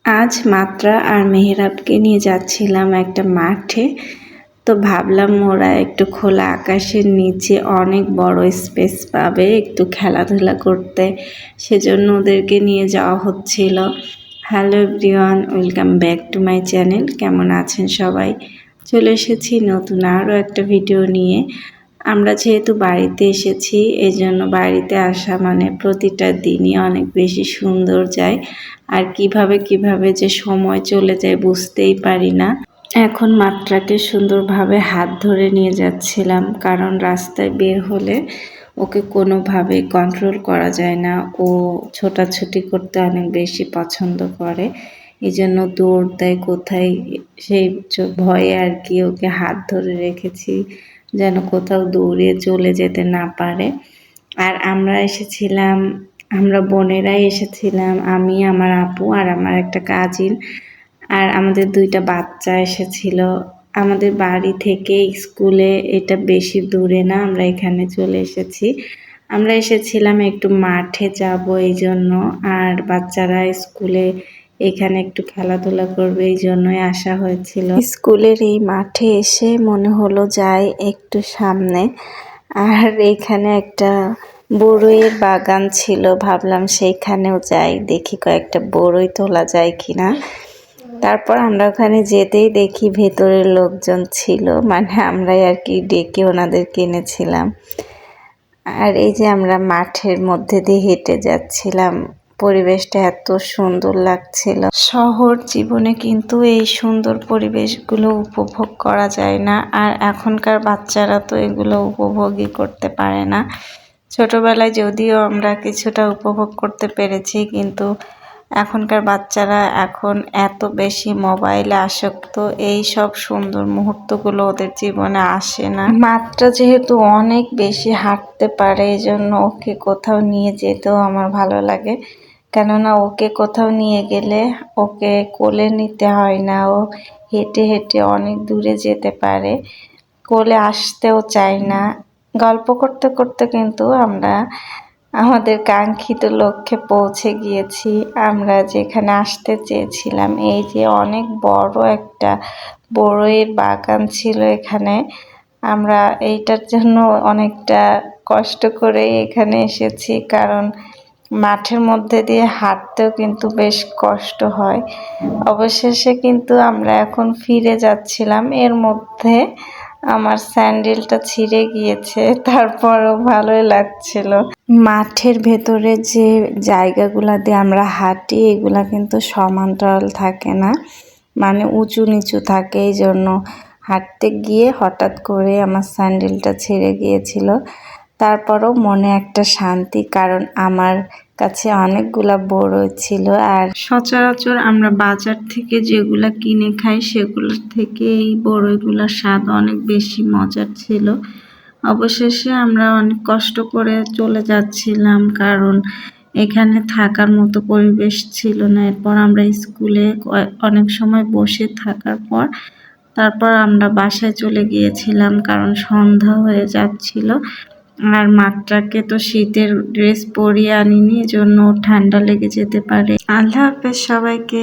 আজ মাত্রা আর মেহেরাবকে নিয়ে যাচ্ছিলাম একটা মাঠে। তো ভাবলাম ওরা একটু খোলা আকাশের নিচে অনেক বড় স্পেস পাবে একটু খেলাধুলা করতে, সেজন্য ওদেরকে নিয়ে যাওয়া হচ্ছিল। Hello everyone, welcome back to my channel. কেমন আছেন সবাই? চলে এসেছি নতুন আরও একটা ভিডিও নিয়ে। আমরা যেহেতু বাড়িতে এসেছি, এজন্য বাড়িতে আসা মানে প্রতিটা দিনই অনেক বেশি সুন্দর যায়। আর কিভাবে যে সময় চলে যায় বুঝতেই পারি না। এখন মাত্রাকে সুন্দরভাবে হাত ধরে নিয়ে যাচ্ছিলাম, কারণ রাস্তায় বের হলে ওকে কোনোভাবে কন্ট্রোল করা যায় না। ও ছোটাছুটি করতে অনেক বেশি পছন্দ করে, এই জন্য দৌড় দেয় কোথায়, সেই ভয়ে আর কি ওকে হাত ধরে রেখেছি যেন কোথাও দৌড়ে চলে যেতে না পারে। আর আমরা বোনেরাই এসেছিলাম, আমি, আমার আপু আর আমার একটা কাজিন, আর আমাদের দুইটা বাচ্চা এসেছিল। আমাদের বাড়ি থেকে স্কুলে এটা বেশি দূরে না, আমরা এখানে চলে এসেছি। আমরা এসেছিলাম একটু মাঠে যাব এই জন্য, আর বাচ্চারা স্কুলে এখানে একটু খেলাধুলা করবে এই জন্যই আসা হয়েছিল। স্কুলের এই মাঠে এসে মনে হলো যাই একটু সামনে, আর এইখানে একটা বড়ইয়ের বাগান ছিল, ভাবলাম সেইখানেও যাই, দেখি কয়েকটা বড়ই তোলা যায় কিনা। তারপর আমরা ওখানে যেতেই দেখি ভেতরের লোকজন ছিল, মানে আমরাই আর কি ডেকে ওনাদেরকে এনেছিলাম। আর এই যে আমরা মাঠের মধ্যে দিয়ে হেঁটে যাচ্ছিলাম, পরিবেশটা এত সুন্দর লাগছিল। শহর জীবনে কিন্তু এই সুন্দর পরিবেশগুলো উপভোগ করা যায় না, আর এখনকার বাচ্চারা তো এগুলো উপভোগই করতে পারে না। ছোটবেলায় যদিও আমরা কিছুটা উপভোগ করতে পেরেছি, কিন্তু এখনকার বাচ্চারা এখন এত বেশি মোবাইলে আসক্ত, এই সব সুন্দর মুহূর্তগুলো ওদের জীবনে আসে না। মাত্রা যেহেতু অনেক বেশি হাঁটতে পারে, এই জন্য ওকে কোথাও নিয়ে যেতেও আমার ভালো লাগে, কেননা ওকে কোথাও নিয়ে গেলে ওকে কোলে নিতে হয় না, ও হেঁটে হেঁটে অনেক দূরে যেতে পারে, কোলে আসতেও চায় না। গল্প করতে করতে কিন্তু আমরা আমাদের কাঙ্ক্ষিত লক্ষ্যে পৌঁছে গিয়েছি। আমরা যেখানে আসতে চেয়েছিলাম, এই যে অনেক বড় একটা বড়ইয়ের বাগান ছিল এখানে। আমরা এইটার জন্য অনেকটা কষ্ট করে এখানে এসেছি, কারণ মাঠের মধ্যে দিয়ে হাঁটতেও কিন্তু বেশ কষ্ট হয়। অবশেষে কিন্তু আমরা এখন ফিরে যাচ্ছিলাম, এর মধ্যে আমার স্যান্ডেলটা ছিঁড়ে গিয়েছে, তারপরও ভালোই লাগছিল। মাঠের ভেতরে যে জায়গাগুলা দিয়ে আমরা হাঁটি, এগুলা কিন্তু সমান্তরাল থাকে না, মানে উঁচু নিচু থাকে, এই জন্য হাঁটতে গিয়ে হঠাৎ করে আমার স্যান্ডেলটা ছিঁড়ে গিয়েছিল। তারপরও মনে একটা শান্তি, কারণ আমার কাছে অনেকগুলা বড়ই ছিল, আর সচরাচর আমরা বাজার থেকে যেগুলা কিনে খাই সেগুলোর থেকে এই বড়ইগুলোর স্বাদ অনেক বেশি মজার ছিল। অবশেষে আমরা অনেক কষ্ট করে চলে যাচ্ছিলাম, কারণ এখানে থাকার মতো পরিবেশ ছিল না। এরপর আমরা স্কুলে অনেক সময় বসে থাকার পর তারপর আমরা বাসায় চলে গিয়েছিলাম, কারণ সন্ধ্যা হয়ে যাচ্ছিল। আর মাত্রাকে তো শীতের ড্রেস পরিয়ে আনিনি, এজন্য ঠান্ডা লেগে যেতে পারে। আল্লাহ হাফেজ সবাইকে।